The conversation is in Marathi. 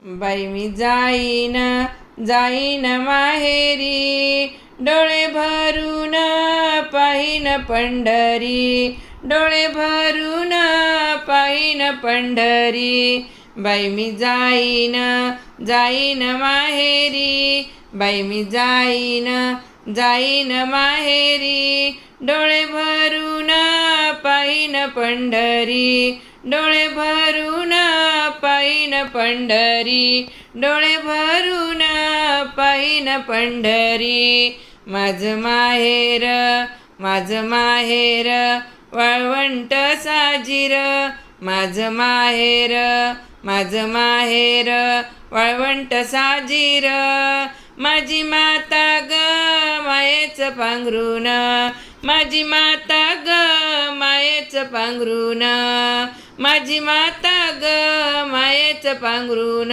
बाई मी जाईन जाईन माहेरी, डोळे भरून पाहीन पंढरी, डोळे भरून पाहीन पंढरी. बाई मी जाईन जाईन माहेरी, बाई मी जाईन जाईन माहेरी, डोळे भरून पाहीन पंढरी, डोळे भरून पाहीन पंढरी, डोळे भरून पाहीन पंढरी. माझं माहेर माझं माहेर वाळवंट साजीर, माझं माहेर माझं माहेर वाळवंट साजीर. माझी माता ग मायेचं पांघरून, माझी माता ग मायेचं पांघरून, माझी माता ग मायेचं पांघरून.